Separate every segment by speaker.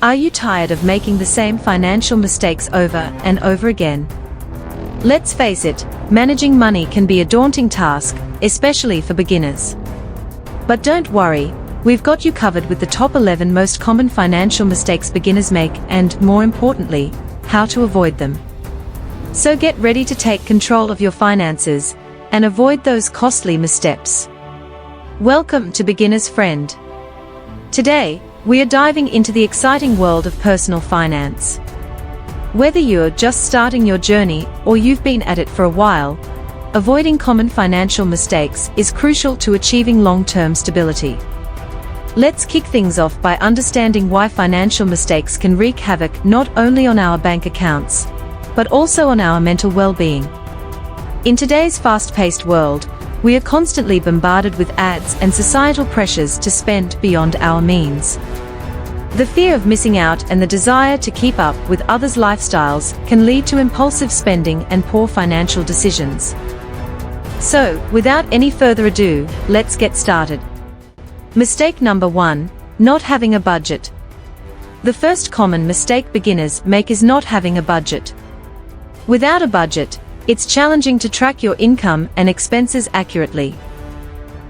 Speaker 1: Are you tired of making the same financial mistakes over and over again? Let's face it, managing money can be a daunting task, especially for beginners. But don't worry, we've got you covered with the top 11 most common financial mistakes beginners make and, more importantly, how to avoid them. So get ready to take control of your finances and avoid those costly missteps. Welcome to Beginner's Friend. Today, we are diving into the exciting world of personal finance. Whether you're just starting your journey or you've been at it for a while, avoiding common financial mistakes is crucial to achieving long-term stability. Let's kick things off by understanding why financial mistakes can wreak havoc not only on our bank accounts, but also on our mental well-being. In today's fast-paced world, we are constantly bombarded with ads and societal pressures to spend beyond our means. The fear of missing out and the desire to keep up with others' lifestyles can lead to impulsive spending and poor financial decisions. So, without any further ado, let's get started. Mistake number 1, not having a budget. The first common mistake beginners make is not having a budget. Without a budget, it's challenging to track your income and expenses accurately.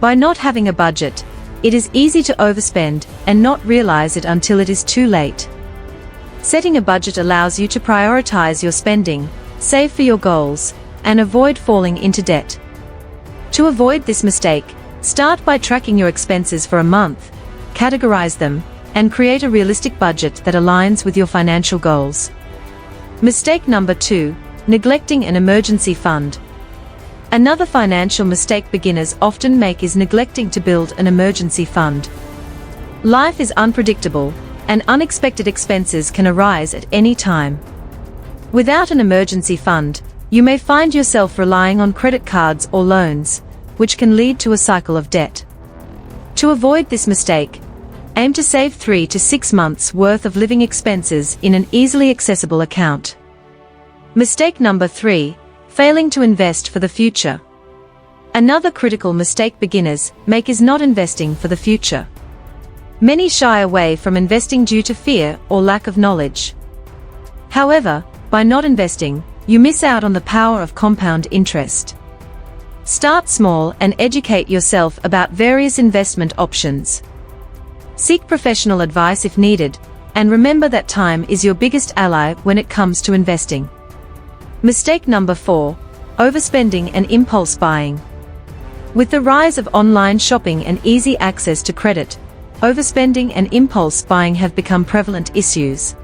Speaker 1: By not having a budget, it is easy to overspend and not realize it until it is too late. Setting a budget allows you to prioritize your spending, save for your goals, and avoid falling into debt. To avoid this mistake, start by tracking your expenses for a month, categorize them, and create a realistic budget that aligns with your financial goals. Mistake number 2, neglecting an emergency fund. Another financial mistake beginners often make is neglecting to build an emergency fund. Life is unpredictable, and unexpected expenses can arise at any time. Without an emergency fund, you may find yourself relying on credit cards or loans, which can lead to a cycle of debt. To avoid this mistake, aim to save 3 to 6 months' worth of living expenses in an easily accessible account. Mistake number 3, failing to invest for the future. Another critical mistake beginners make is not investing for the future. Many shy away from investing due to fear or lack of knowledge. However, by not investing, you miss out on the power of compound interest. Start small and educate yourself about various investment options. Seek professional advice if needed, and remember that time is your biggest ally when it comes to investing. Mistake number 4, overspending and impulse buying. With the rise of online shopping and easy access to credit, overspending and impulse buying have become prevalent issues.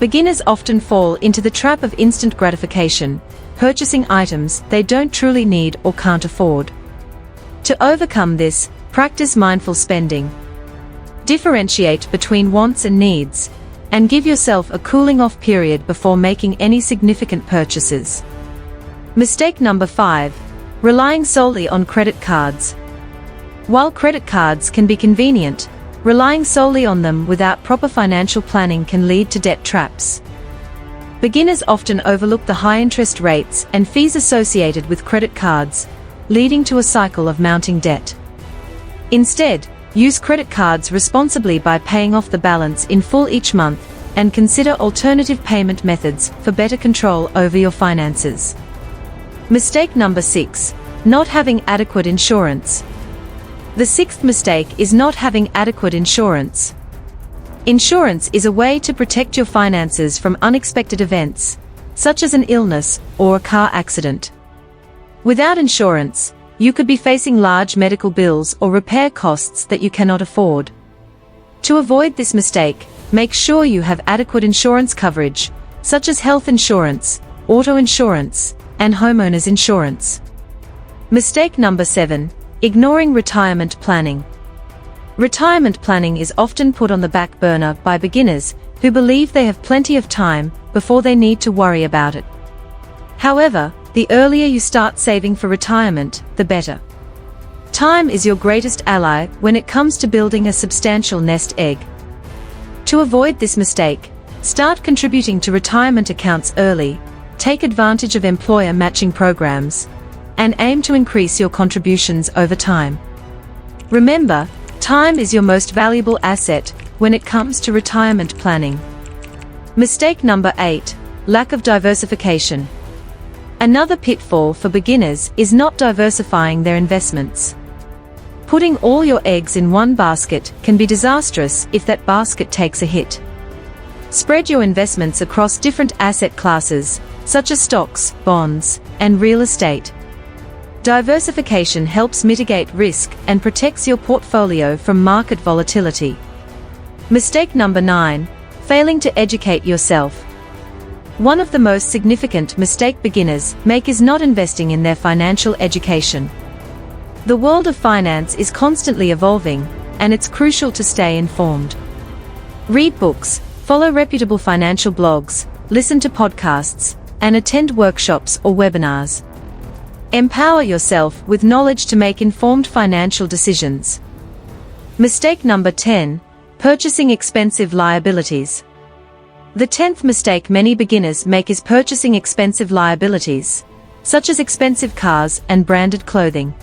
Speaker 1: Beginners often fall into the trap of instant gratification, purchasing items they don't truly need or can't afford. To overcome this, practice mindful spending. Differentiate between wants and needs, and give yourself a cooling-off period before making any significant purchases. Mistake number 5, relying solely on credit cards. While credit cards can be convenient, relying solely on them without proper financial planning can lead to debt traps. Beginners often overlook the high interest rates and fees associated with credit cards, leading to a cycle of mounting debt. Instead, use credit cards responsibly by paying off the balance in full each month, and consider alternative payment methods for better control over your finances. Mistake number 6, not having adequate insurance. The 6th mistake is not having adequate insurance. Insurance is a way to protect your finances from unexpected events, such as an illness or a car accident. Without insurance, you could be facing large medical bills or repair costs that you cannot afford. To avoid this mistake, make sure you have adequate insurance coverage, such as health insurance, auto insurance, and homeowners insurance. Mistake number 7, ignoring retirement planning. Retirement planning is often put on the back burner by beginners who believe they have plenty of time before they need to worry about it. However, the earlier you start saving for retirement, the better. Time is your greatest ally when it comes to building a substantial nest egg. To avoid this mistake, start contributing to retirement accounts early, take advantage of employer matching programs, and aim to increase your contributions over time. Remember, time is your most valuable asset when it comes to retirement planning. Mistake number 8. Lack of diversification. Another pitfall for beginners is not diversifying their investments. Putting all your eggs in one basket can be disastrous if that basket takes a hit. Spread your investments across different asset classes, such as stocks, bonds, and real estate. Diversification helps mitigate risk and protects your portfolio from market volatility. Mistake number 9. Failing to educate yourself. One of the most significant mistakes beginners make is not investing in their financial education. The world of finance is constantly evolving, and it's crucial to stay informed. Read books, follow reputable financial blogs, listen to podcasts, and attend workshops or webinars. Empower yourself with knowledge to make informed financial decisions. Mistake number 10. Purchasing expensive liabilities. The 10th mistake many beginners make is purchasing expensive liabilities, such as expensive cars and branded clothing.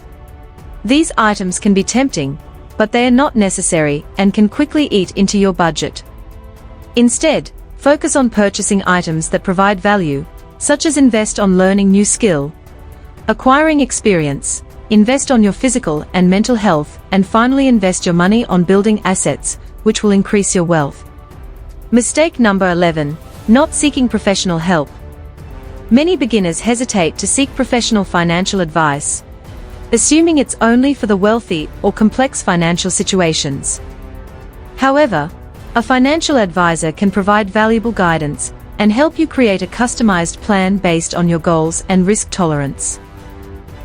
Speaker 1: These items can be tempting, but they are not necessary and can quickly eat into your budget. Instead, focus on purchasing items that provide value, such as invest on learning new skill, acquiring experience, invest on your physical and mental health, and finally invest your money on building assets, which will increase your wealth. Mistake number 11. Not seeking professional help. Many beginners hesitate to seek professional financial advice, assuming it's only for the wealthy or complex financial situations. However, a financial advisor can provide valuable guidance and help you create a customized plan based on your goals and risk tolerance.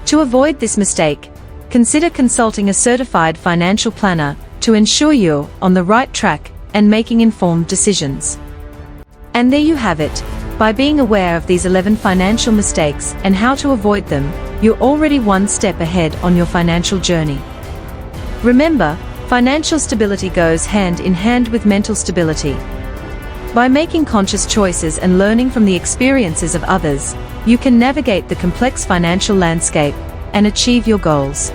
Speaker 1: To avoid this mistake, consider consulting a certified financial planner to ensure you're on the right track and making informed decisions. And there you have it. By being aware of these 11 financial mistakes and how to avoid them, you're already one step ahead on your financial journey. Remember, financial stability goes hand in hand with mental stability. By making conscious choices and learning from the experiences of others, you can navigate the complex financial landscape and achieve your goals.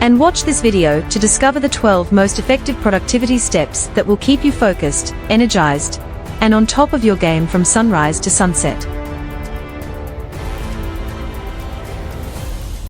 Speaker 1: And watch this video to discover the 12 most effective productivity steps that will keep you focused, energized, and on top of your game from sunrise to sunset.